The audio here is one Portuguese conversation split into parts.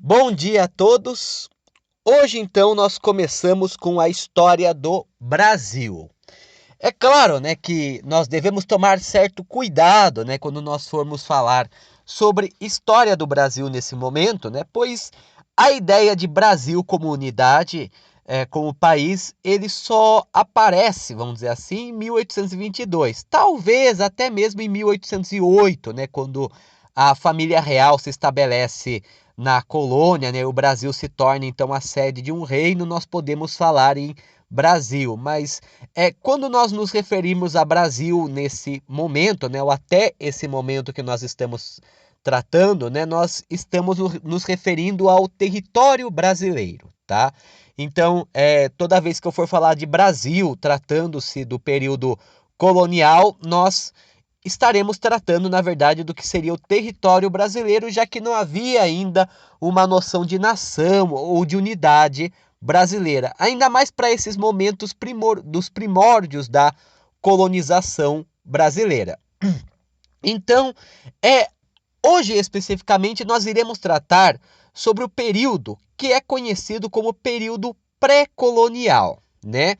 Bom dia a todos. Hoje então nós começamos com a história do Brasil. É claro, né, que nós devemos tomar certo cuidado, né, quando nós formos falar sobre história do Brasil nesse momento, né, pois a ideia de Brasil como unidade, como país, ele só aparece, vamos dizer assim, em 1822, talvez até mesmo em 1808, né, quando a família real se estabelece na colônia, né, o Brasil se torna então a sede de um reino, nós podemos falar em Brasil, mas quando nós nos referimos a Brasil nesse momento, né, ou até esse momento que nós estamos tratando, né, nós estamos nos referindo ao território brasileiro, tá? Então, toda vez que eu for falar de Brasil, tratando-se do período colonial, nós estaremos tratando, na verdade, do que seria o território brasileiro, já que não havia ainda uma noção de nação ou de unidade brasileira, ainda mais para esses momentos dos primórdios da colonização brasileira. Então, hoje especificamente nós iremos tratar sobre o período que é conhecido como período pré-colonial, né?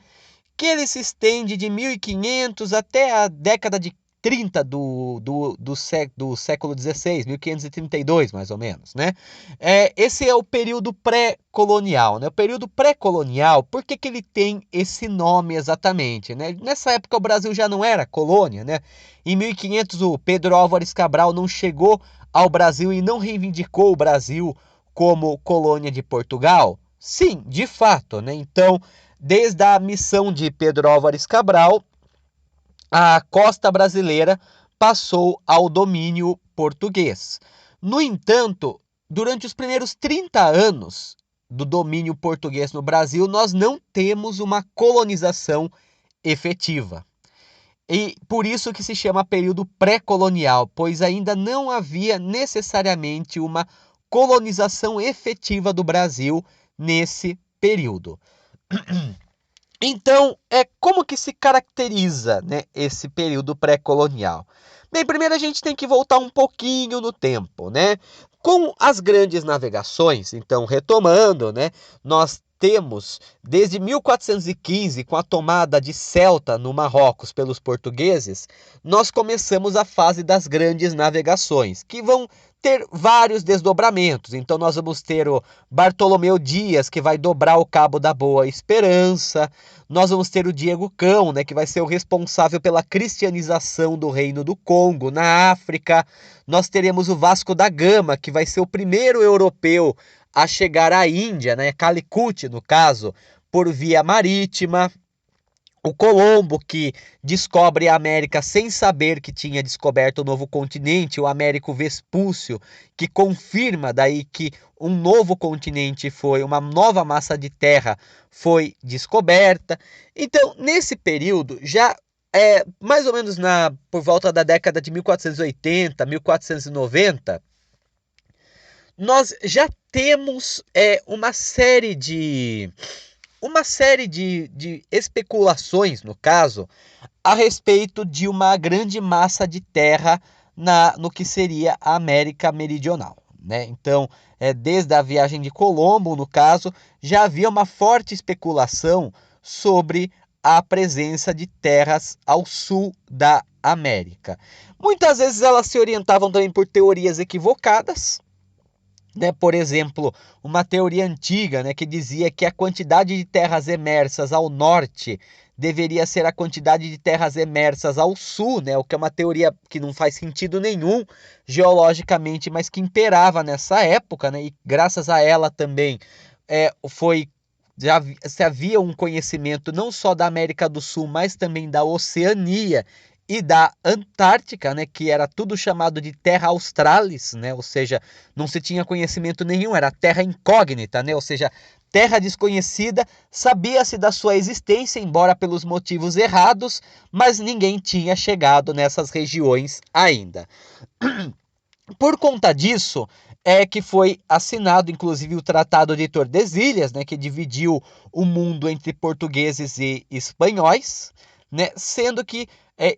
Que ele se estende de 1500 até a década de 30 do século XVI, 1532 mais ou menos, né? Esse é o período pré-colonial, né? O período pré-colonial, por que que ele tem esse nome exatamente, né? Nessa época o Brasil já não era colônia, né? Em 1500 o Pedro Álvares Cabral não chegou ao Brasil e não reivindicou o Brasil como colônia de Portugal? Sim, de fato, né? Então, desde a missão de Pedro Álvares Cabral, a costa brasileira passou ao domínio português. No entanto, durante os primeiros 30 anos do domínio português no Brasil, nós não temos uma colonização efetiva. E por isso que se chama período pré-colonial, pois ainda não havia necessariamente uma colonização efetiva do Brasil nesse período. Então, como que se caracteriza, né, esse período pré-colonial? Bem, primeiro a gente tem que voltar um pouquinho no tempo, né? Com as grandes navegações, então retomando, né, nós temos desde 1415, com a tomada de Ceuta no Marrocos pelos portugueses, nós começamos a fase das grandes navegações, que vão ter vários desdobramentos. Então nós vamos ter o Bartolomeu Dias, que vai dobrar o Cabo da Boa Esperança. Nós vamos ter o Diego Cão, né, que vai ser o responsável pela cristianização do Reino do Congo, na África. Nós teremos o Vasco da Gama, que vai ser o primeiro europeu a chegar à Índia, né, Calicut, no caso, por via marítima. O Colombo, que descobre a América sem saber que tinha descoberto o novo continente, o Américo Vespúcio, que confirma daí que um novo continente foi, uma nova massa de terra foi descoberta. Então, nesse período, já mais ou menos por volta da década de 1480, 1490, nós já temos uma série de especulações, no caso, a respeito de uma grande massa de terra no que seria a América Meridional, né? Então, desde a viagem de Colombo, no caso, já havia uma forte especulação sobre a presença de terras ao sul da América. Muitas vezes elas se orientavam também por teorias equivocadas, né? Por exemplo, uma teoria antiga, né, que dizia que a quantidade de terras emersas ao norte deveria ser a quantidade de terras emersas ao sul, né, o que é uma teoria que não faz sentido nenhum geologicamente, mas que imperava nessa época, né, e graças a ela também já se havia um conhecimento não só da América do Sul, mas também da Oceania e da Antártica, né, que era tudo chamado de Terra Australis, né, ou seja, não se tinha conhecimento nenhum, era terra incógnita, né, ou seja, terra desconhecida, sabia-se da sua existência, embora pelos motivos errados, mas ninguém tinha chegado nessas regiões ainda. Por conta disso, é que foi assinado, inclusive, o Tratado de Tordesilhas, né, que dividiu o mundo entre portugueses e espanhóis, né, sendo que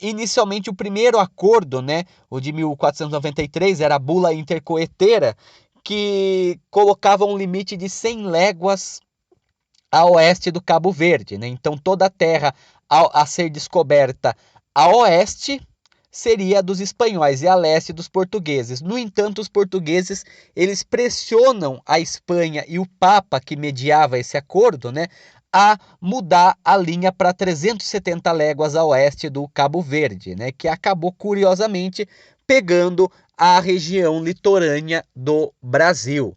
inicialmente o primeiro acordo, né, o de 1493, era a Bula Intercoetera, que colocava um limite de 100 léguas a oeste do Cabo Verde, né? Então toda a terra a ser descoberta a oeste seria dos espanhóis e a leste dos portugueses. No entanto, os portugueses eles pressionam a Espanha e o Papa que mediava esse acordo, né, a mudar a linha para 370 léguas a oeste do Cabo Verde, né, que acabou curiosamente pegando a região litorânea do Brasil.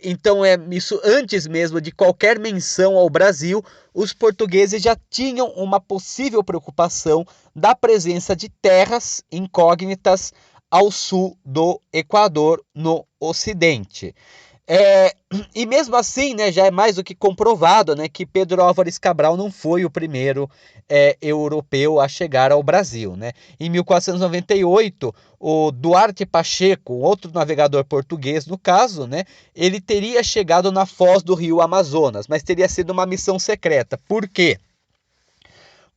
Então, isso antes mesmo de qualquer menção ao Brasil, os portugueses já tinham uma possível preocupação da presença de terras incógnitas ao sul do Equador, no ocidente. E mesmo assim, né, já é mais do que comprovado, né, que Pedro Álvares Cabral não foi o primeiro europeu a chegar ao Brasil, né? Em 1498, o Duarte Pacheco, outro navegador português no caso, né, ele teria chegado na foz do rio Amazonas, mas teria sido uma missão secreta. Por quê?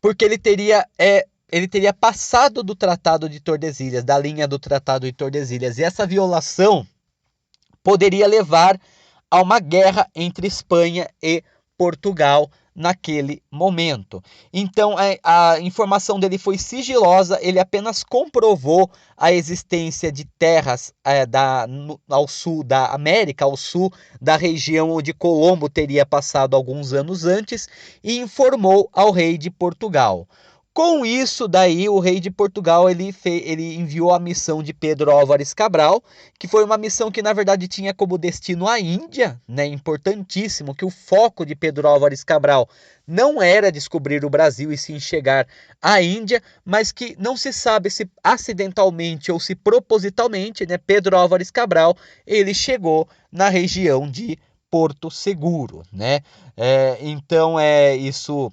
Porque ele teria passado do Tratado de Tordesilhas, da linha do Tratado de Tordesilhas, e essa violação poderia levar a uma guerra entre Espanha e Portugal naquele momento. Então a informação dele foi sigilosa, ele apenas comprovou a existência de terras ao sul da América, ao sul da região onde Colombo teria passado alguns anos antes, e informou ao rei de Portugal. Com isso, daí o rei de Portugal ele enviou a missão de Pedro Álvares Cabral, que foi uma missão que na verdade tinha como destino a Índia, né? Importantíssimo que o foco de Pedro Álvares Cabral não era descobrir o Brasil e sim chegar à Índia, mas que não se sabe se acidentalmente ou se propositalmente, né? Pedro Álvares Cabral ele chegou na região de Porto Seguro, né? Então isso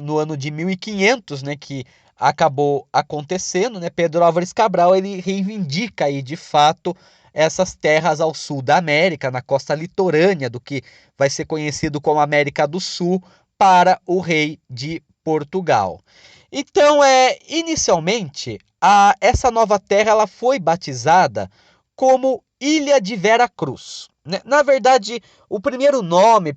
no ano de 1500, né, que acabou acontecendo, né? Pedro Álvares Cabral ele reivindica aí de fato essas terras ao sul da América, na costa litorânea do que vai ser conhecido como América do Sul, para o rei de Portugal. Então, inicialmente, essa nova terra ela foi batizada como Ilha de Vera Cruz. Na verdade, o primeiro nome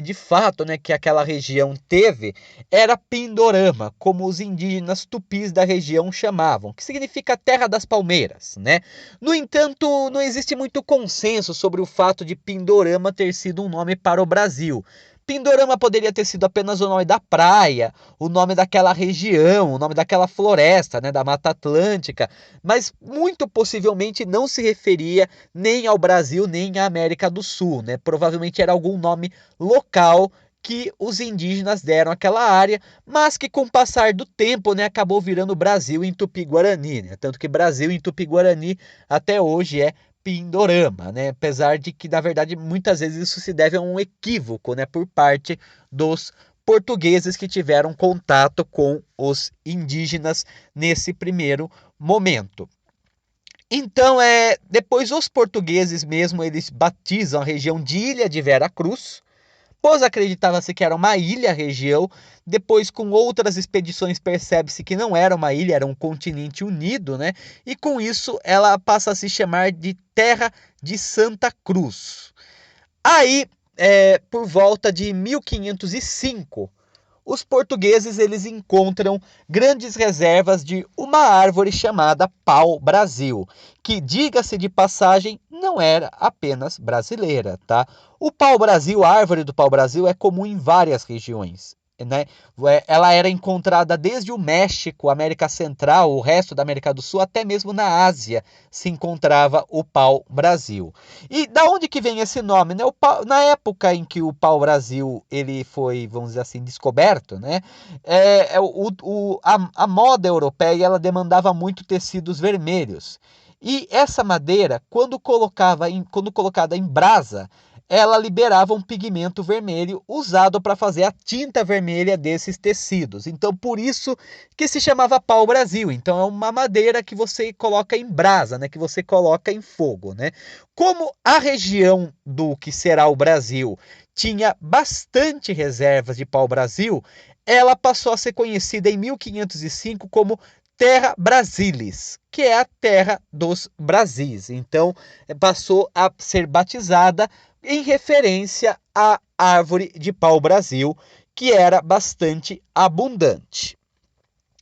de fato, né, que aquela região teve era Pindorama, como os indígenas tupis da região chamavam, que significa Terra das Palmeiras, né? No entanto, não existe muito consenso sobre o fato de Pindorama ter sido um nome para o Brasil. Pindorama poderia ter sido apenas o nome da praia, o nome daquela região, o nome daquela floresta, né, da Mata Atlântica, mas muito possivelmente não se referia nem ao Brasil, nem à América do Sul, né? Provavelmente era algum nome local que os indígenas deram àquela área, mas que com o passar do tempo, né, acabou virando Brasil em Tupi-Guarani, né? Tanto que Brasil em Tupi-Guarani até hoje é Pindorama, né? Apesar de que, na verdade, muitas vezes isso se deve a um equívoco, né, por parte dos portugueses que tiveram contato com os indígenas nesse primeiro momento. Então, depois os portugueses mesmo, eles batizam a região de Ilha de Vera Cruz, pois acreditava-se que era uma ilha a região, depois com outras expedições percebe-se que não era uma ilha, era um continente unido, né? E com isso ela passa a se chamar de Terra de Santa Cruz. Aí, por volta de 1505, os portugueses eles encontram grandes reservas de uma árvore chamada pau-brasil, que, diga-se de passagem, não era apenas brasileira, tá? O pau-brasil, a árvore do pau-brasil, é comum em várias regiões, né? Ela era encontrada desde o México, América Central, o resto da América do Sul, até mesmo na Ásia se encontrava o pau-brasil. E da onde que vem esse nome, né? Na época em que o pau-brasil ele foi, vamos dizer assim, descoberto, né? A moda europeia ela demandava muito tecidos vermelhos. E essa madeira, quando colocada em brasa, ela liberava um pigmento vermelho usado para fazer a tinta vermelha desses tecidos. Então, por isso que se chamava pau-brasil. Então, é uma madeira que você coloca em brasa, né? Que você coloca em fogo, né? Como a região do que será o Brasil tinha bastante reservas de pau-brasil, ela passou a ser conhecida em 1505 como Terra Brasilis, que é a terra dos Brasis. Então, passou a ser batizada em referência à árvore de pau-brasil, que era bastante abundante.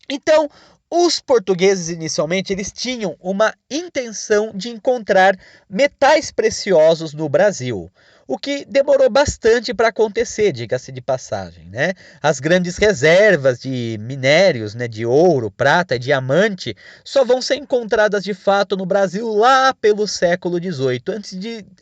Então, os portugueses inicialmente eles tinham uma intenção de encontrar metais preciosos no Brasil, o que demorou bastante para acontecer, diga-se de passagem, né? As grandes reservas de minérios, né, de ouro, prata e diamante, só vão ser encontradas de fato no Brasil lá pelo século XVIII.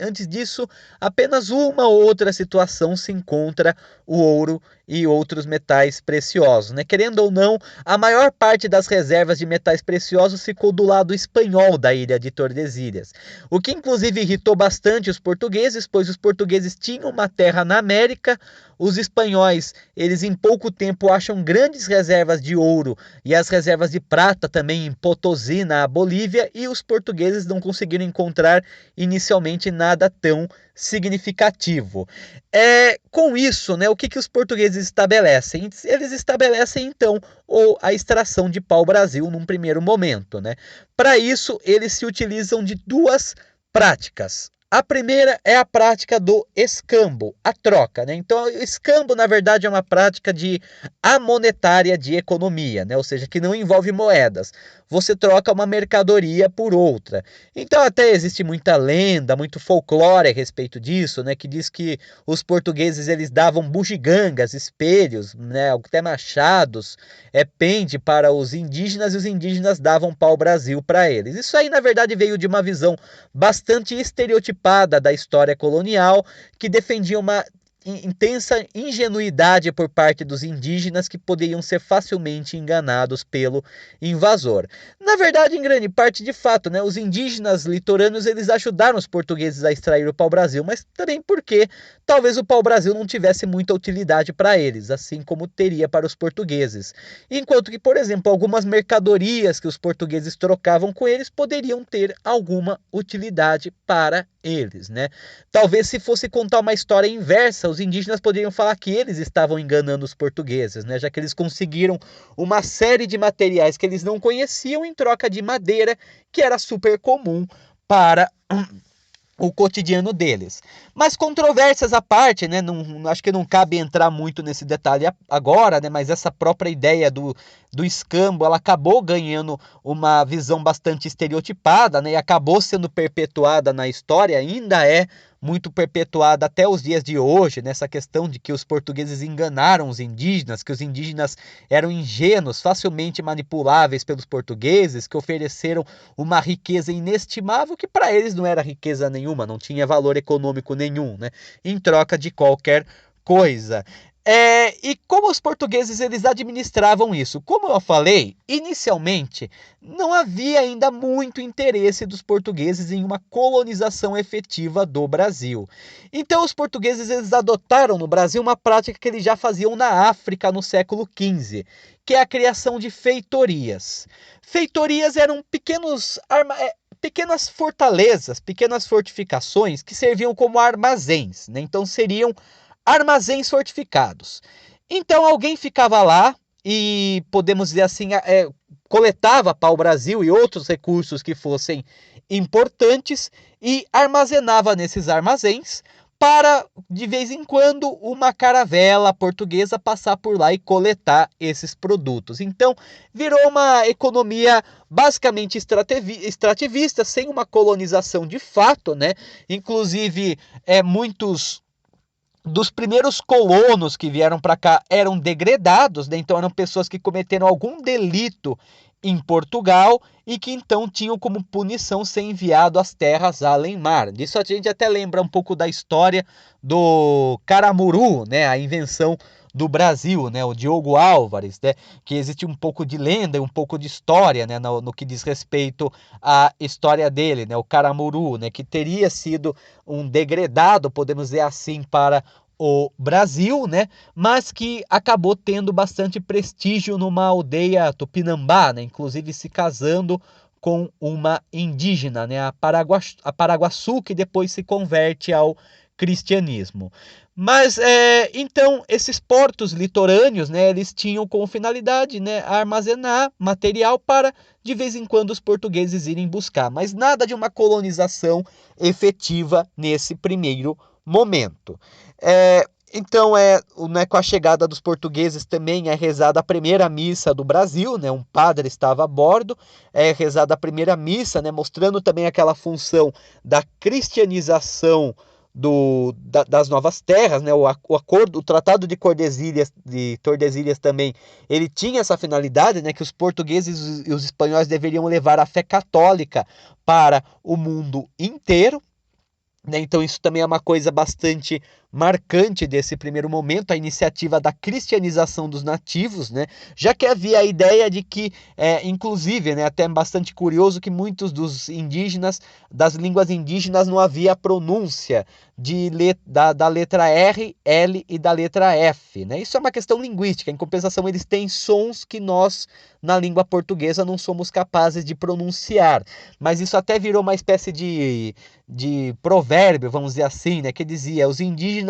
Antes disso, apenas uma ou outra situação se encontra o ouro e outros metais preciosos, né? Querendo ou não, a maior parte das reservas de metais preciosos ficou do lado espanhol da ilha de Tordesilhas, o que inclusive irritou bastante os portugueses, pois os portugueses tinham uma terra na América, os espanhóis, eles em pouco tempo acham grandes reservas de ouro e as reservas de prata também em Potosí, na Bolívia, e os portugueses não conseguiram encontrar inicialmente nada tão significativo. Com isso, né, o que os portugueses estabelecem? Eles estabelecem, então, a extração de pau-brasil num primeiro momento, né? Para isso, eles se utilizam de duas práticas. A primeira é a prática do escambo, a troca, né? Então, o escambo, na verdade, é uma prática de amonetária de economia, né? Ou seja, que não envolve moedas. Você troca uma mercadoria por outra. Então, até existe muita lenda, muito folclore a respeito disso, né? Que diz que os portugueses eles davam bugigangas, espelhos, né? Até machados, pente para os indígenas e os indígenas davam pau-brasil para eles. Isso aí, na verdade, veio de uma visão bastante estereotipada da história colonial, que defendia uma intensa ingenuidade por parte dos indígenas que poderiam ser facilmente enganados pelo invasor. Na verdade, em grande parte, de fato, né, os indígenas litorâneos eles ajudaram os portugueses a extrair o pau-brasil, mas também porque talvez o pau-brasil não tivesse muita utilidade para eles, assim como teria para os portugueses. Enquanto que, por exemplo, algumas mercadorias que os portugueses trocavam com eles poderiam ter alguma utilidade para eles, né? Talvez se fosse contar uma história inversa, os indígenas poderiam falar que eles estavam enganando os portugueses, né? Já que eles conseguiram uma série de materiais que eles não conheciam em troca de madeira, que era super comum para o cotidiano deles. Mas controvérsias à parte, né? Não, acho que não cabe entrar muito nesse detalhe agora, né? Mas essa própria ideia do escambo, ela acabou ganhando uma visão bastante estereotipada, né? E acabou sendo perpetuada na história, ainda é muito perpetuada até os dias de hoje, nessa questão de que os portugueses enganaram os indígenas, que os indígenas eram ingênuos, facilmente manipuláveis pelos portugueses, que ofereceram uma riqueza inestimável que para eles não era riqueza nenhuma, não tinha valor econômico nenhum, né? Em troca de qualquer coisa. E como os portugueses eles administravam isso? Como eu falei, inicialmente não havia ainda muito interesse dos portugueses em uma colonização efetiva do Brasil. Então os portugueses eles adotaram no Brasil uma prática que eles já faziam na África no século XV, que é a criação de feitorias. Feitorias eram pequenas fortalezas, pequenas fortificações que serviam como armazéns, né? Então seriam armazéns fortificados. Então alguém ficava lá e, podemos dizer assim, coletava pau-brasil e outros recursos que fossem importantes e armazenava nesses armazéns para, de vez em quando, uma caravela portuguesa passar por lá e coletar esses produtos. Então, virou uma economia basicamente extrativista, sem uma colonização de fato, né? Inclusive, muitos dos primeiros colonos que vieram para cá eram degredados, né? Então eram pessoas que cometeram algum delito em Portugal e que então tinham como punição ser enviado às terras além-mar. Disso a gente até lembra um pouco da história do Caramuru, né? A invenção do Brasil, né? O Diogo Álvares, né? Que existe um pouco de lenda e um pouco de história, né? No que diz respeito à história dele, né? O Caramuru, né? Que teria sido um degredado, podemos dizer assim, para o Brasil, né? Mas que acabou tendo bastante prestígio numa aldeia tupinambá, né? Inclusive se casando com uma indígena, né? A Paraguaçu, que depois se converte ao cristianismo. Mas, então, esses portos litorâneos, né, eles tinham como finalidade, né, armazenar material para, de vez em quando, os portugueses irem buscar. Mas nada de uma colonização efetiva nesse primeiro momento. Então, né, com a chegada dos portugueses também é rezada a primeira missa do Brasil, né, um padre estava a bordo, é rezada a primeira missa, né, mostrando também aquela função da cristianização das novas terras, né? O acordo, o Tratado de Tordesilhas também, ele tinha essa finalidade, né? Que os portugueses e os espanhóis deveriam levar a fé católica para o mundo inteiro, né? Então isso também é uma coisa bastante marcante desse primeiro momento, a iniciativa da cristianização dos nativos, né? Já que havia a ideia de que, inclusive, né, até bastante curioso que muitos dos indígenas, das línguas indígenas, não havia pronúncia da letra R, L e da letra F, né? Isso é uma questão linguística, em compensação eles têm sons que nós, na língua portuguesa, não somos capazes de pronunciar, mas isso até virou uma espécie de provérbio, vamos dizer assim, né, que dizia: os indígenas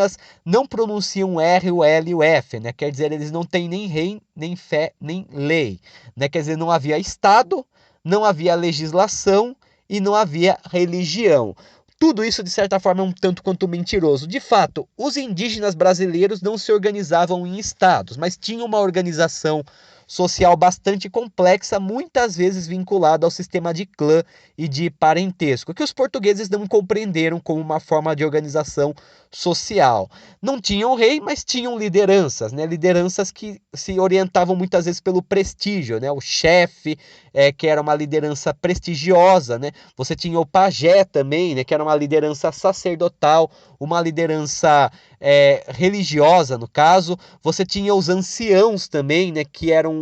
não pronunciam o R, o L e o F, né? Quer dizer, eles não têm nem rei, nem fé, nem lei, né? Quer dizer, não havia Estado, não havia legislação e não havia religião. Tudo isso, de certa forma, é um tanto quanto mentiroso. De fato, os indígenas brasileiros não se organizavam em estados, mas tinham uma organização social bastante complexa, muitas vezes vinculada ao sistema de clã e de parentesco, que os portugueses não compreenderam como uma forma de organização social. Não tinham rei, mas tinham lideranças, né? Lideranças que se orientavam muitas vezes pelo prestígio, né? O chefe, que era uma liderança prestigiosa, né? Você tinha o pajé também, né? Que era uma liderança sacerdotal, uma liderança religiosa, no caso. Você tinha os anciãos também, né? Que eram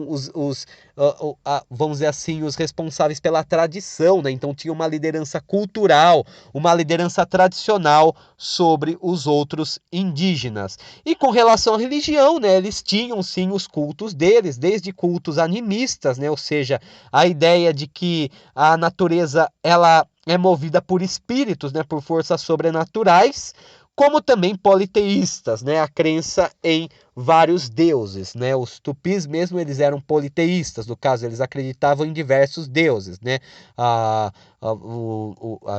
vamos dizer assim, os responsáveis pela tradição, né? Então tinha uma liderança cultural, uma liderança tradicional sobre os outros indígenas. E com relação à religião, né? Eles tinham sim os cultos deles, desde cultos animistas, né? Ou seja, a ideia de que a natureza ela é movida por espíritos, né? Por forças sobrenaturais, como também politeístas, né? A crença em vários deuses, né? Os tupis mesmo eles eram politeístas, no caso eles acreditavam em diversos deuses, né? A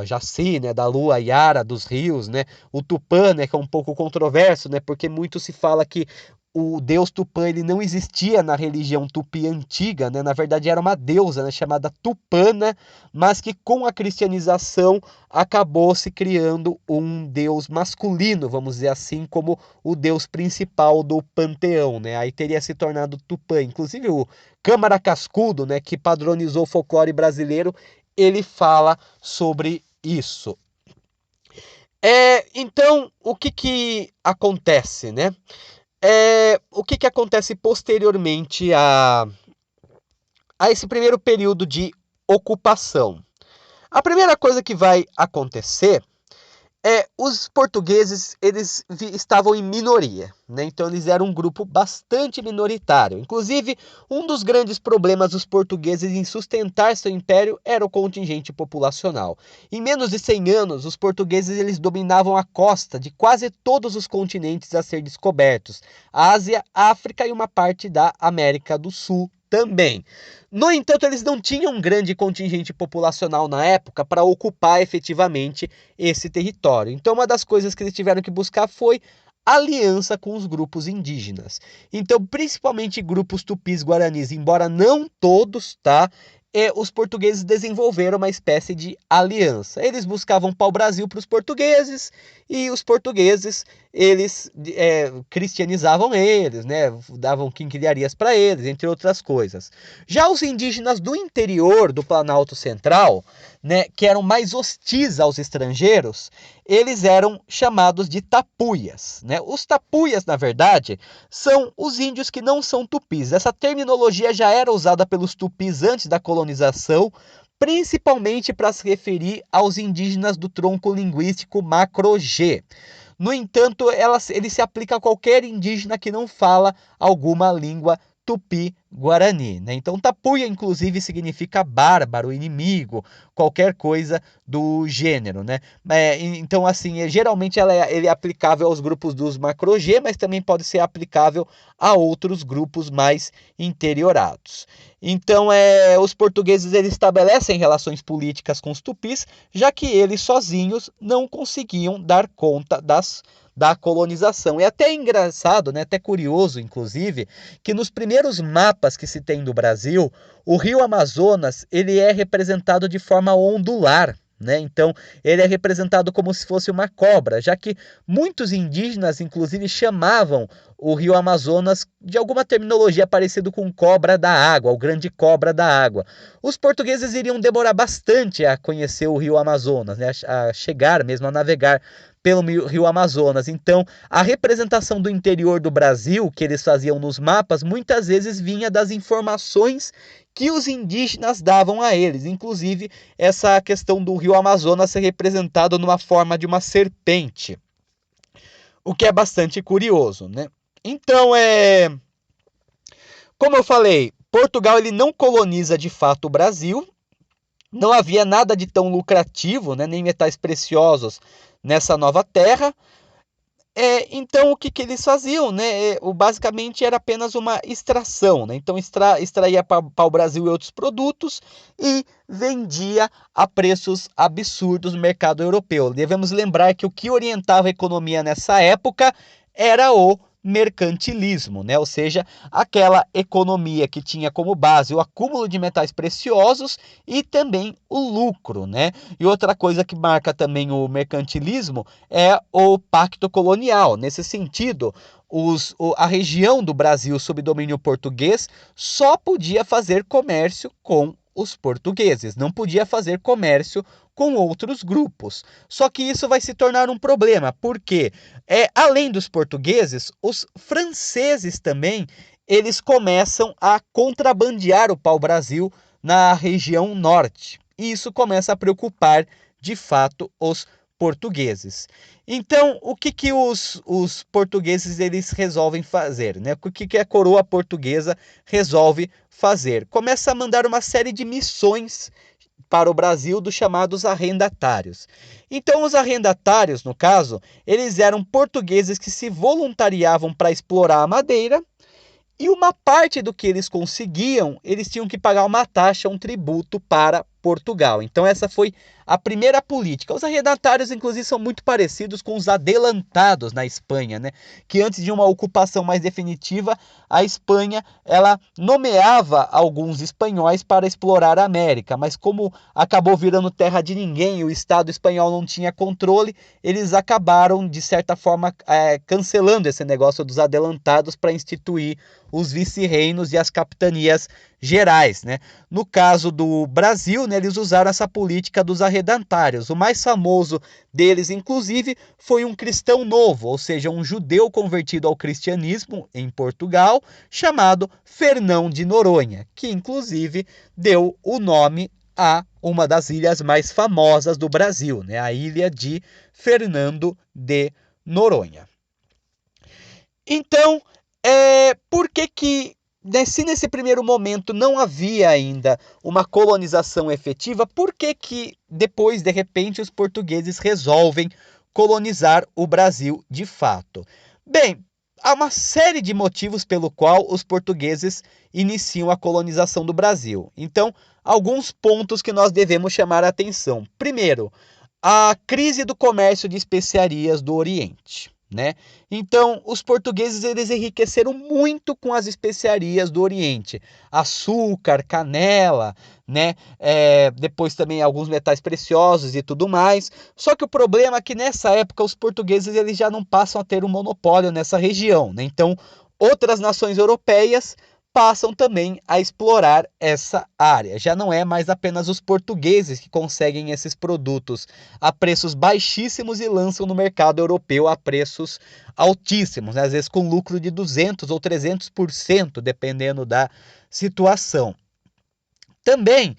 Jaci, né? Da lua, a Yara, dos rios, né? O Tupã, né? Que é um pouco controverso, né? Porque muito se fala que o deus Tupã ele não existia na religião tupi antiga, né? Na verdade era uma deusa, né? Chamada Tupana, mas que com a cristianização acabou se criando um deus masculino, vamos dizer assim, como o deus principal do panteão, né? Aí teria se tornado Tupã. Inclusive o Câmara Cascudo, né, que padronizou o folclore brasileiro, ele fala sobre isso. Então, o que acontece, né? O que acontece posteriormente a esse primeiro período de ocupação? A primeira coisa que vai acontecer os portugueses eles estavam em minoria, né? Então eles eram um grupo bastante minoritário. Inclusive, um dos grandes problemas dos portugueses em sustentar seu império era o contingente populacional. Em menos de 100 anos, os portugueses eles dominavam a costa de quase todos os continentes a ser descobertos: Ásia, África e uma parte da América do Sul também. No entanto, eles não tinham um grande contingente populacional na época para ocupar efetivamente esse território. Então, uma das coisas que eles tiveram que buscar foi aliança com os grupos indígenas. Então, principalmente grupos tupis guaranis, embora não todos, tá? Os portugueses desenvolveram uma espécie de aliança. Eles buscavam pau-brasil para os portugueses e os portugueses eles cristianizavam eles, né? Davam quinquilharias para eles, entre outras coisas. Já os indígenas do interior do Planalto Central, né, que eram mais hostis aos estrangeiros, eles eram chamados de tapuias, né? Os tapuias, na verdade, são os índios que não são tupis. Essa terminologia já era usada pelos tupis antes da colonização, principalmente para se referir aos indígenas do tronco linguístico Macro-G. No entanto, ele se aplica a qualquer indígena que não fala alguma língua tupi Guarani, né? Então, tapuia, inclusive, significa bárbaro, inimigo, qualquer coisa do gênero, né? Então, assim, geralmente ele é aplicável aos grupos dos Macro-G, mas também pode ser aplicável a outros grupos mais interiorados. Então, os portugueses eles estabelecem relações políticas com os tupis, já que eles sozinhos não conseguiam dar conta da colonização. É até engraçado, né, até curioso, inclusive, que nos primeiros mapas que se tem do Brasil, o rio Amazonas ele é representado de forma ondular. Né? Então, ele é representado como se fosse uma cobra, já que muitos indígenas, inclusive, chamavam o rio Amazonas de alguma terminologia parecida com cobra da água, o grande cobra da água. Os portugueses iriam demorar bastante a conhecer o rio Amazonas, né? A chegar mesmo, a navegar pelo rio Amazonas. Então, a representação do interior do Brasil que eles faziam nos mapas muitas vezes vinha das informações que os indígenas davam a eles, inclusive essa questão do rio Amazonas ser representado numa forma de uma serpente, o que é bastante curioso, né? Então, como eu falei, Portugal ele não coloniza de fato o Brasil, não havia nada de tão lucrativo, né, nem metais preciosos nessa nova terra. Então, o que eles faziam? Né? Basicamente, era apenas uma extração. Né? Então, extraía para o Brasil outros produtos e vendia a preços absurdos no mercado europeu. Devemos lembrar que o que orientava a economia nessa época era o mercantilismo, né? Ou seja, aquela economia que tinha como base o acúmulo de metais preciosos e também o lucro, né? E outra coisa que marca também o mercantilismo é o pacto colonial. Nesse sentido, a região do Brasil sob domínio português só podia fazer comércio com os portugueses, não podia fazer comércio com outros grupos. Só que isso vai se tornar um problema, porque além dos portugueses, os franceses também eles começam a contrabandear o pau-brasil na região norte. E isso começa a preocupar, de fato, os portugueses. Então, o que os portugueses eles resolvem fazer? Né? O que a coroa portuguesa resolve fazer? Começa a mandar uma série de missões para o Brasil dos chamados arrendatários. Então, os arrendatários, no caso, eles eram portugueses que se voluntariavam para explorar a madeira e uma parte do que eles conseguiam, eles tinham que pagar uma taxa, um tributo para Portugal. Então essa foi a primeira política. Os arrendatários, inclusive, são muito parecidos com os adelantados na Espanha, né? Que antes de uma ocupação mais definitiva, a Espanha ela nomeava alguns espanhóis para explorar a América, mas como acabou virando terra de ninguém e o Estado espanhol não tinha controle, eles acabaram, de certa forma, cancelando esse negócio dos adelantados para instituir os vice-reinos e as capitanias gerais, né? No caso do Brasil, né, eles usaram essa política dos arrendatários. O mais famoso deles, inclusive, foi um cristão novo, ou seja, um judeu convertido ao cristianismo em Portugal, chamado Fernão de Noronha, que inclusive deu o nome a uma das ilhas mais famosas do Brasil, né, a ilha de Fernando de Noronha. Então, por que se nesse primeiro momento não havia ainda uma colonização efetiva, por que depois, de repente, os portugueses resolvem colonizar o Brasil de fato? Bem, há uma série de motivos pelo qual os portugueses iniciam a colonização do Brasil. Então, alguns pontos que nós devemos chamar a atenção. Primeiro, a crise do comércio de especiarias do Oriente. Né? Então, os portugueses eles enriqueceram muito com as especiarias do Oriente, açúcar, canela, né? Depois também alguns metais preciosos e tudo mais. Só que o problema é que nessa época os portugueses eles já não passam a ter um monopólio nessa região, né? Então, outras nações europeias passam também a explorar essa área. Já não é mais apenas os portugueses que conseguem esses produtos a preços baixíssimos e lançam no mercado europeu a preços altíssimos, né? Às vezes com lucro de 200 ou 300%, dependendo da situação. Também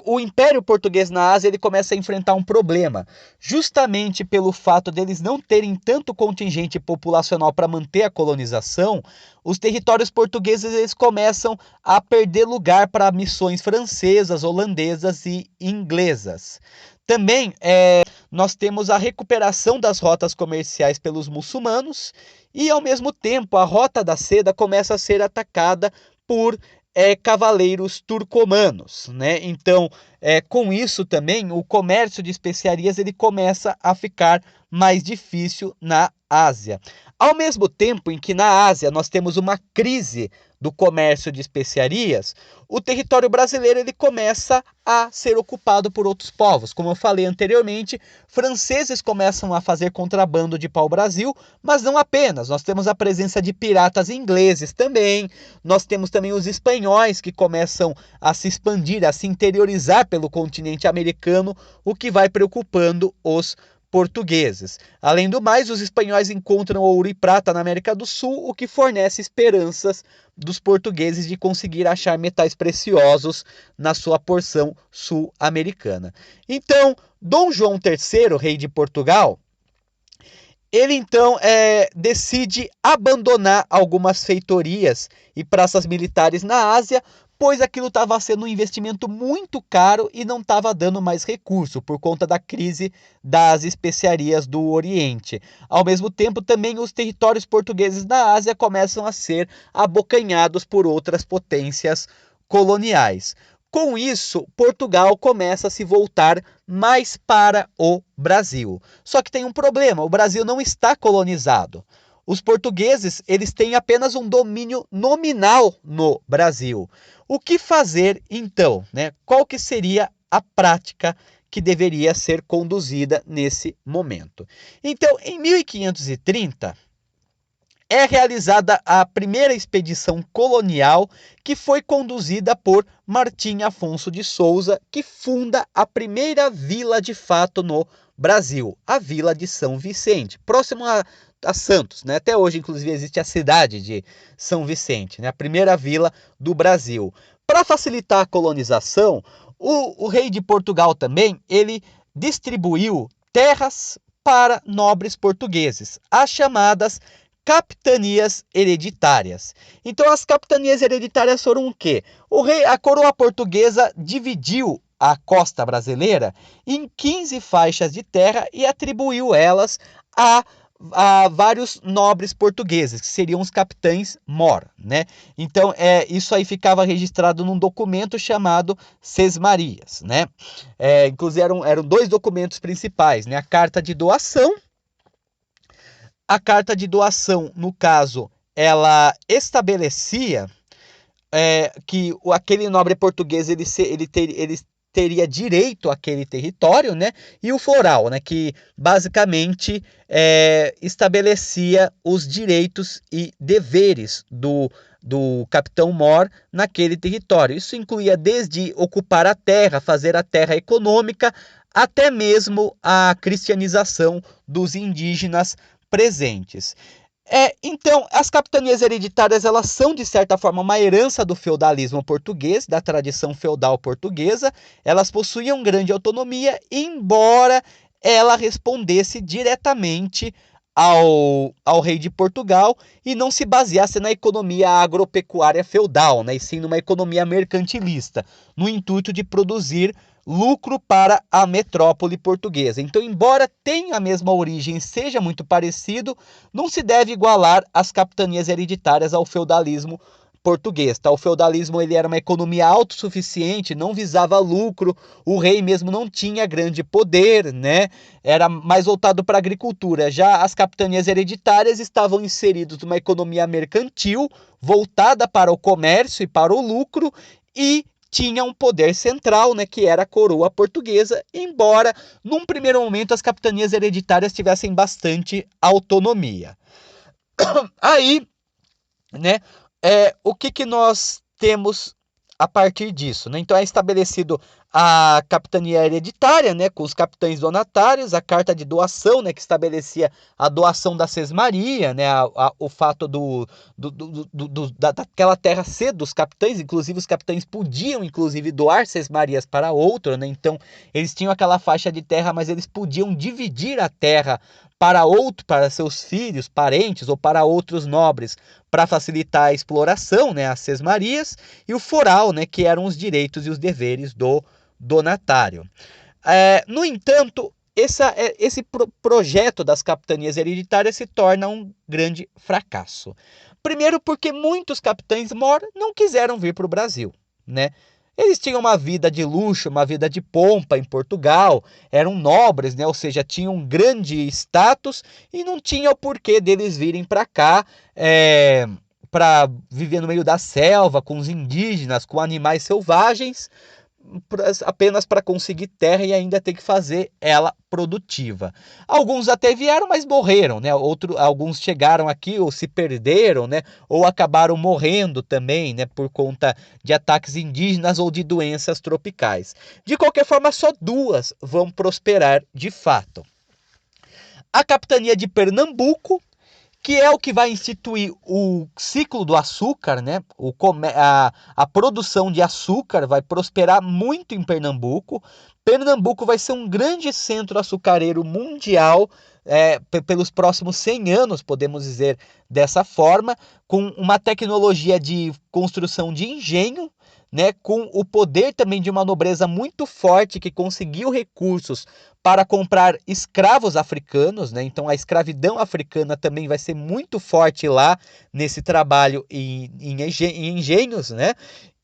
o Império Português na Ásia ele começa a enfrentar um problema, justamente pelo fato deles não terem tanto contingente populacional para manter a colonização. Os territórios portugueses eles começam a perder lugar para missões francesas, holandesas e inglesas. Também nós temos a recuperação das rotas comerciais pelos muçulmanos e, ao mesmo tempo, a Rota da Seda começa a ser atacada por cavaleiros turcomanos, né? Então, com isso também, o comércio de especiarias ele começa a ficar mais difícil na Ásia. Ao mesmo tempo em que na Ásia nós temos uma crise do comércio de especiarias, o território brasileiro ele começa a ser ocupado por outros povos. Como eu falei anteriormente, franceses começam a fazer contrabando de pau-brasil, mas não apenas. Nós temos a presença de piratas ingleses também, nós temos também os espanhóis que começam a se expandir, a se interiorizar pelo continente americano, o que vai preocupando os portugueses. Além do mais, os espanhóis encontram ouro e prata na América do Sul, o que fornece esperanças dos portugueses de conseguir achar metais preciosos na sua porção sul-americana. Então, Dom João III, rei de Portugal, ele então decide abandonar algumas feitorias e praças militares na Ásia, pois aquilo estava sendo um investimento muito caro e não estava dando mais recurso por conta da crise das especiarias do Oriente. Ao mesmo tempo, também os territórios portugueses na Ásia começam a ser abocanhados por outras potências coloniais. Com isso, Portugal começa a se voltar mais para o Brasil. Só que tem um problema, o Brasil não está colonizado. Os portugueses, eles têm apenas um domínio nominal no Brasil. O que fazer então, né? Qual que seria a prática que deveria ser conduzida nesse momento? Então, em 1530, é realizada a primeira expedição colonial, que foi conduzida por Martim Afonso de Souza, que funda a primeira vila de fato no Brasil, a Vila de São Vicente, próximo a Santos, né? Até hoje, inclusive, existe a cidade de São Vicente, né? A primeira vila do Brasil. Para facilitar a colonização, o rei de Portugal também, ele distribuiu terras para nobres portugueses, as chamadas capitanias hereditárias. Então, as capitanias hereditárias foram o quê? A coroa portuguesa dividiu a costa brasileira em 15 faixas de terra e atribuiu elas a vários nobres portugueses, que seriam os capitães-mor, né? Então, isso aí ficava registrado num documento chamado Sesmarias, né? Inclusive, eram dois documentos principais, né? A carta de doação, no caso, ela estabelecia que aquele nobre português ele teria direito àquele território, né? E o floral, né? Que basicamente estabelecia os direitos e deveres do capitão-mor naquele território. Isso incluía desde ocupar a terra, fazer a terra econômica, até mesmo a cristianização dos indígenas presentes. Então, as capitanias hereditárias elas são, de certa forma, uma herança do feudalismo português, da tradição feudal portuguesa. Elas possuíam grande autonomia, embora ela respondesse diretamente ao rei de Portugal e não se baseasse na economia agropecuária feudal, né, e sim numa economia mercantilista, no intuito de produzir lucro para a metrópole portuguesa. Então, embora tenha a mesma origem e seja muito parecido, não se deve igualar as capitanias hereditárias ao feudalismo português. Tá? O feudalismo ele era uma economia autossuficiente, não visava lucro, o rei mesmo não tinha grande poder, né? Era mais voltado para a agricultura. Já as capitanias hereditárias estavam inseridas numa economia mercantil, voltada para o comércio e para o lucro, e tinha um poder central, né, que era a coroa portuguesa, embora num primeiro momento as capitanias hereditárias tivessem bastante autonomia. Aí, né, o que nós temos a partir disso, né? Então é estabelecido a capitania hereditária, né, com os capitães donatários, a carta de doação, né, que estabelecia a doação da sesmaria, né, o fato daquela terra ser dos capitães, inclusive os capitães podiam inclusive doar sesmarias para outro, né? Então eles tinham aquela faixa de terra, mas eles podiam dividir a terra para outro, para seus filhos, parentes ou para outros nobres, para facilitar a exploração, né, as sesmarias, e o foral, né, que eram os direitos e os deveres do donatário. No entanto, esse projeto das capitanias hereditárias se torna um grande fracasso. Primeiro porque muitos capitães mor não quiseram vir para o Brasil, né? Eles tinham uma vida de luxo, uma vida de pompa em Portugal, eram nobres, né? Ou seja, tinham um grande status e não tinha o porquê deles virem para cá para viver no meio da selva, com os indígenas, com animais selvagens, apenas para conseguir terra e ainda ter que fazer ela produtiva. Alguns até vieram, mas morreram, né? Alguns chegaram aqui ou se perderam, né? Ou acabaram morrendo também, né? Por conta de ataques indígenas ou de doenças tropicais. De qualquer forma, só duas vão prosperar de fato. A capitania de Pernambuco, que é o que vai instituir o ciclo do açúcar, né? A produção de açúcar vai prosperar muito em Pernambuco. Pernambuco vai ser um grande centro açucareiro mundial pelos próximos 100 anos, podemos dizer dessa forma, com uma tecnologia de construção de engenho, né, com o poder também de uma nobreza muito forte que conseguiu recursos para comprar escravos africanos, né? Então a escravidão africana também vai ser muito forte lá nesse trabalho em engenhos, né?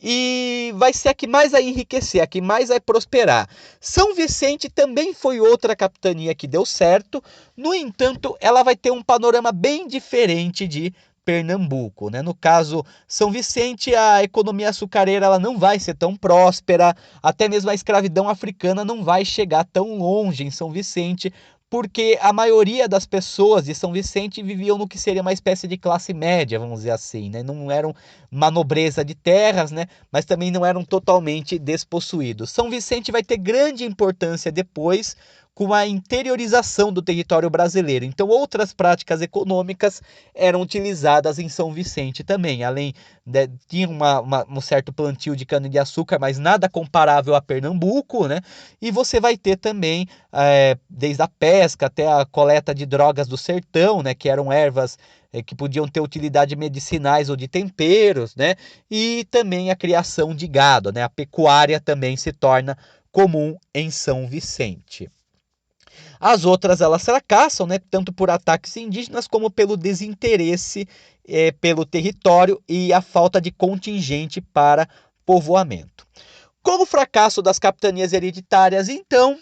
E vai ser a que mais vai enriquecer, a que mais vai prosperar. São Vicente também foi outra capitania que deu certo, no entanto, ela vai ter um panorama bem diferente de Pernambuco, né? No caso, São Vicente, a economia açucareira ela não vai ser tão próspera, até mesmo a escravidão africana não vai chegar tão longe em São Vicente, porque a maioria das pessoas de São Vicente viviam no que seria uma espécie de classe média, vamos dizer assim, né? Não eram uma nobreza de terras, né? Mas também não eram totalmente despossuídos. São Vicente vai ter grande importância depois, com a interiorização do território brasileiro. Então, outras práticas econômicas eram utilizadas em São Vicente também. Além tinha um certo plantio de cana-de-açúcar, mas nada comparável a Pernambuco, né? E você vai ter também, desde a pesca até a coleta de drogas do sertão, né? Que eram ervas que podiam ter utilidade medicinais ou de temperos, né? E também a criação de gado, né? A pecuária também se torna comum em São Vicente. As outras elas fracassam, né, tanto por ataques indígenas como pelo desinteresse pelo território e a falta de contingente para povoamento. Como fracasso das capitanias hereditárias, então,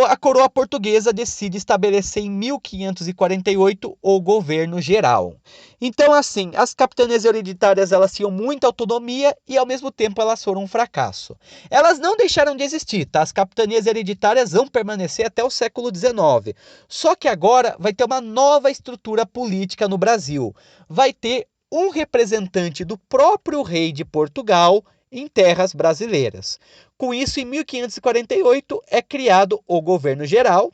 a coroa portuguesa decide estabelecer em 1548 o governo geral. Então, assim, as capitanias hereditárias elas tinham muita autonomia e, ao mesmo tempo, elas foram um fracasso. Elas não deixaram de existir, tá? As capitanias hereditárias vão permanecer até o século XIX. Só que agora vai ter uma nova estrutura política no Brasil. Vai ter um representante do próprio rei de Portugal em terras brasileiras. Com isso, em 1548 é criado o governo geral,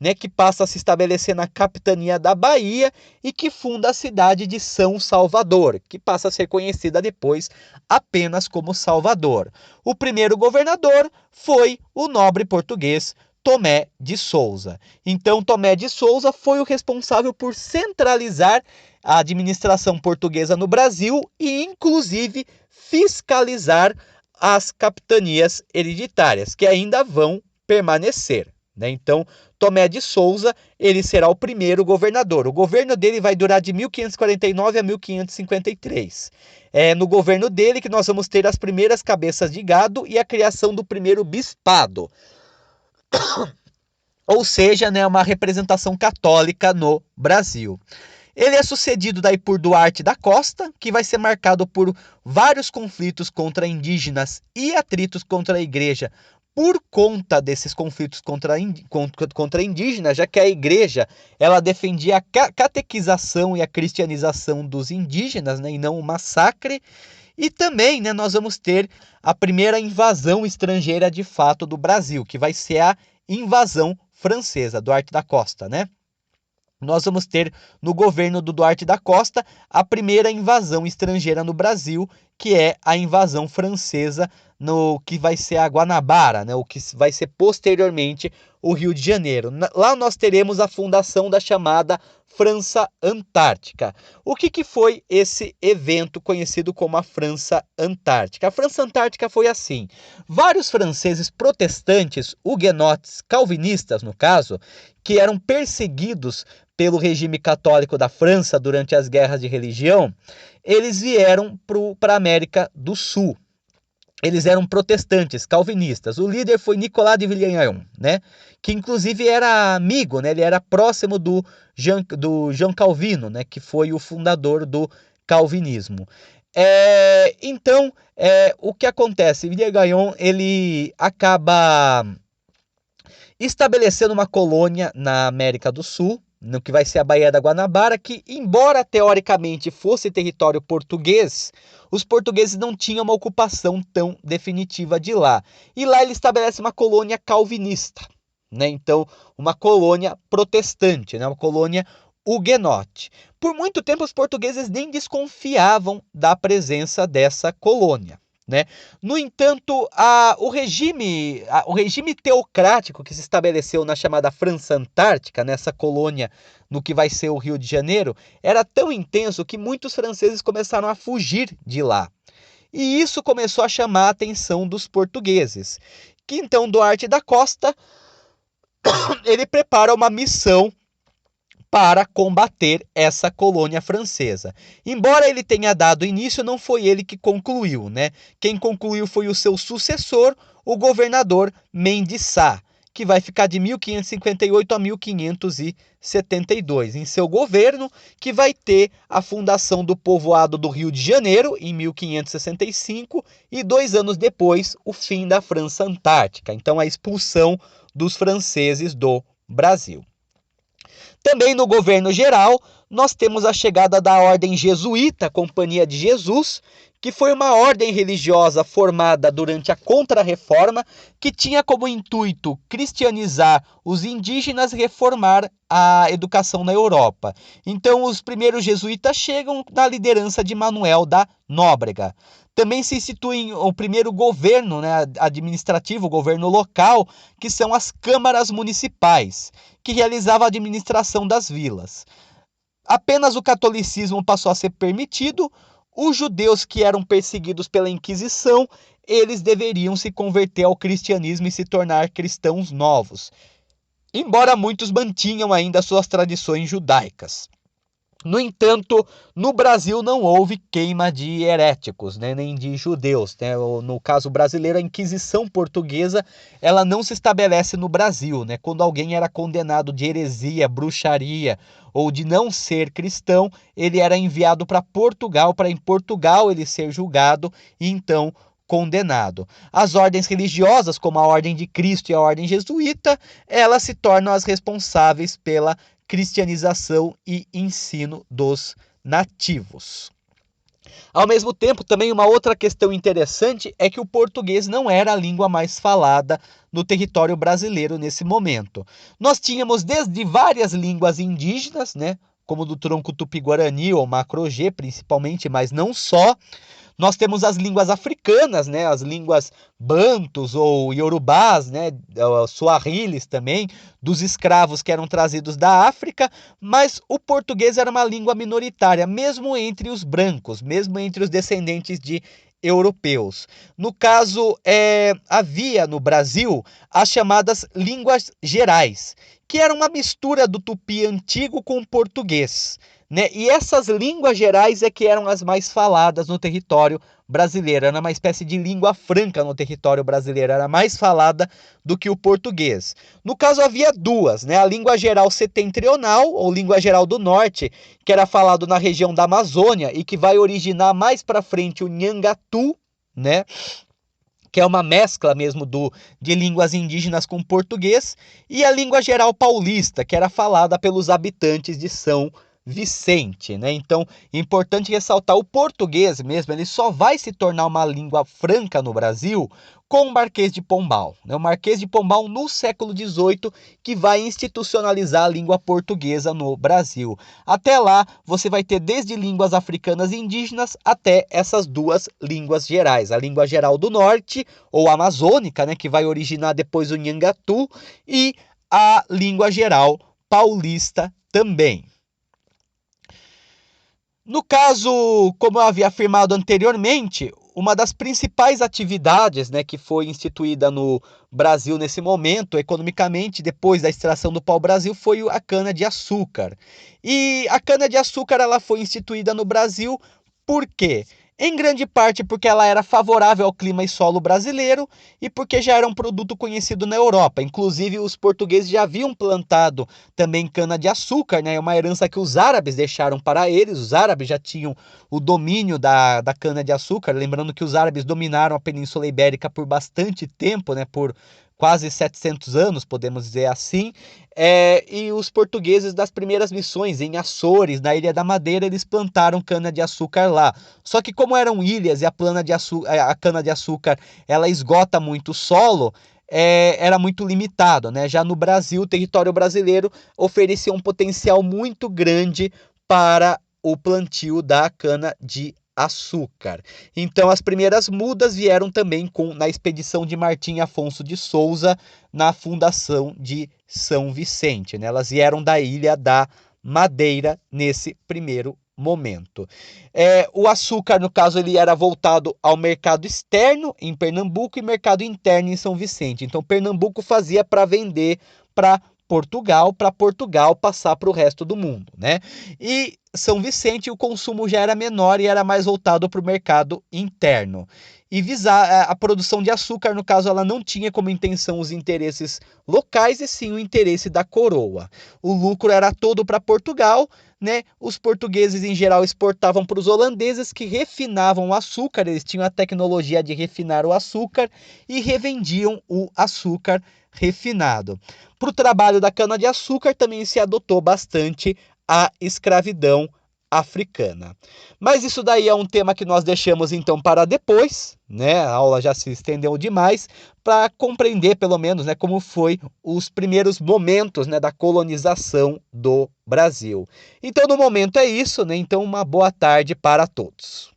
né, que passa a se estabelecer na capitania da Bahia e que funda a cidade de São Salvador, que passa a ser conhecida depois apenas como Salvador. O primeiro governador foi o nobre português Tomé de Souza. Então, Tomé de Souza foi o responsável por centralizar a administração portuguesa no Brasil e, inclusive, fiscalizar as capitanias hereditárias, que ainda vão permanecer, né? Então, Tomé de Souza, ele será o primeiro governador. O governo dele vai durar de 1549 a 1553. É no governo dele que nós vamos ter as primeiras cabeças de gado e a criação do primeiro bispado. Ou seja, né, uma representação católica no Brasil. Ele é sucedido daí por Duarte da Costa, que vai ser marcado por vários conflitos contra indígenas e atritos contra a igreja por conta desses conflitos contra indígenas, já que a igreja ela defendia a catequização e a cristianização dos indígenas, né, e não o massacre. E também, né, nós vamos ter a primeira invasão estrangeira de fato do Brasil, que vai ser a invasão francesa, Duarte da Costa, né? Nós vamos ter no governo do Duarte da Costa a primeira invasão estrangeira no Brasil, que é a invasão francesa no que vai ser a Guanabara, né, o que vai ser posteriormente o Rio de Janeiro. Lá nós teremos a fundação da chamada França Antártica. O que foi esse evento conhecido como a França Antártica? A França Antártica foi assim: vários franceses protestantes, huguenotes, calvinistas no caso, que eram perseguidos pelo regime católico da França durante as guerras de religião, eles vieram para a América do Sul. Eles eram protestantes, calvinistas. O líder foi Nicolas de Villiers, né? Que inclusive era amigo, né? Ele era próximo do João Calvino, né? Que foi o fundador do calvinismo. Então, o que acontece? Villiers, ele acaba estabelecendo uma colônia na América do Sul, no que vai ser a Baía da Guanabara, que, embora teoricamente fosse território português, os portugueses não tinham uma ocupação tão definitiva de lá. E lá ele estabelece uma colônia calvinista, né? Então, uma colônia protestante, né? Uma colônia huguenote. Por muito tempo, os portugueses nem desconfiavam da presença dessa colônia, né? No entanto, o regime teocrático que se estabeleceu na chamada França Antártica, nessa colônia no que vai ser o Rio de Janeiro, era tão intenso que muitos franceses começaram a fugir de lá. E isso começou a chamar a atenção dos portugueses, que então Duarte da Costa ele prepara uma missão para combater essa colônia francesa. Embora ele tenha dado início, não foi ele que concluiu, né? Quem concluiu foi o seu sucessor, o governador Mendes Sá, que vai ficar de 1558 a 1572. Em seu governo, que vai ter a fundação do povoado do Rio de Janeiro, em 1565, e 2 anos depois, o fim da França Antártica. Então, a expulsão dos franceses do Brasil. Também no governo geral, nós temos a chegada da Ordem Jesuíta, Companhia de Jesus, que foi uma ordem religiosa formada durante a Contra-Reforma, que tinha como intuito cristianizar os indígenas e reformar a educação na Europa. Então, os primeiros jesuítas chegam na liderança de Manuel da Nóbrega. Também se institui o primeiro governo, né, administrativo, o governo local, que são as câmaras municipais, que realizava a administração das vilas. Apenas o catolicismo passou a ser permitido. Os judeus que eram perseguidos pela Inquisição, eles deveriam se converter ao cristianismo e se tornar cristãos novos, embora muitos mantinham ainda suas tradições judaicas. No entanto, no Brasil não houve queima de heréticos, né, nem de judeus, né? No caso brasileiro, a Inquisição portuguesa ela não se estabelece no Brasil, né? Quando alguém era condenado de heresia, bruxaria ou de não ser cristão, ele era enviado para Portugal, para em Portugal ele ser julgado e então condenado. As ordens religiosas, como a Ordem de Cristo e a Ordem Jesuíta, elas se tornam as responsáveis pela cristianização e ensino dos nativos. Ao mesmo tempo, também uma outra questão interessante é que o português não era a língua mais falada no território brasileiro nesse momento. Nós tínhamos desde várias línguas indígenas, né, como do tronco tupi-guarani ou macro-gê principalmente, mas não só. Nós temos as línguas africanas, né, as línguas bantus ou iorubás, né, suahilis também, dos escravos que eram trazidos da África, mas o português era uma língua minoritária, mesmo entre os brancos, mesmo entre os descendentes de europeus. No caso, havia no Brasil as chamadas línguas gerais, que era uma mistura do tupi antigo com o português, né? E essas línguas gerais é que eram as mais faladas no território brasileiro. Era uma espécie de língua franca no território brasileiro, era mais falada do que o português. No caso, havia duas, né? A língua geral setentrional, ou língua geral do norte, que era falado na região da Amazônia e que vai originar mais para frente o Nhangatu, né? Que é uma mescla mesmo de línguas indígenas com português, e a língua geral paulista, que era falada pelos habitantes de São Vicente, né? Então, é importante ressaltar o português mesmo, ele só vai se tornar uma língua franca no Brasil com o Marquês de Pombal, né? O Marquês de Pombal no século XVIII que vai institucionalizar a língua portuguesa no Brasil. Até lá, você vai ter desde línguas africanas e indígenas até essas duas línguas gerais, a língua geral do norte ou amazônica, né, que vai originar depois o Nhangatu, e a língua geral paulista também. No caso, como eu havia afirmado anteriormente, uma das principais atividades, né, que foi instituída no Brasil nesse momento, economicamente, depois da extração do pau-brasil, foi a cana-de-açúcar. E a cana-de-açúcar ela foi instituída no Brasil por quê? Em grande parte porque ela era favorável ao clima e solo brasileiro e porque já era um produto conhecido na Europa. Inclusive, os portugueses já haviam plantado também cana-de-açúcar, né? É uma herança que os árabes deixaram para eles. Os árabes já tinham o domínio da cana-de-açúcar. Lembrando que os árabes dominaram a Península Ibérica por bastante tempo, né? Por quase 700 anos, podemos dizer assim. E os portugueses das primeiras missões em Açores, na Ilha da Madeira, eles plantaram cana-de-açúcar lá. Só que como eram ilhas e a cana-de-açúcar ela esgota muito o solo, era muito limitado, né? Já no Brasil, o território brasileiro oferecia um potencial muito grande para o plantio da cana-de-açúcar. Então, as primeiras mudas vieram também na expedição de Martim Afonso de Souza, na fundação de São Vicente, né? Elas vieram da Ilha da Madeira nesse primeiro momento. O açúcar, no caso, ele era voltado ao mercado externo em Pernambuco e mercado interno em São Vicente. Então, Pernambuco fazia para vender para Portugal passar para o resto do mundo, né? E São Vicente, o consumo já era menor e era mais voltado para o mercado interno. E visar a produção de açúcar, no caso, ela não tinha como intenção os interesses locais e sim o interesse da coroa. O lucro era todo para Portugal, né? Os portugueses em geral exportavam para os holandeses que refinavam o açúcar, eles tinham a tecnologia de refinar o açúcar e revendiam o açúcar refinado. Para o trabalho da cana-de-açúcar também se adotou bastante a escravidão africana. Mas isso daí é um tema que nós deixamos então para depois, né? A aula já se estendeu demais para compreender pelo menos, né, como foi os primeiros momentos, né, da colonização do Brasil. Então no momento é isso, né? Então uma boa tarde para todos.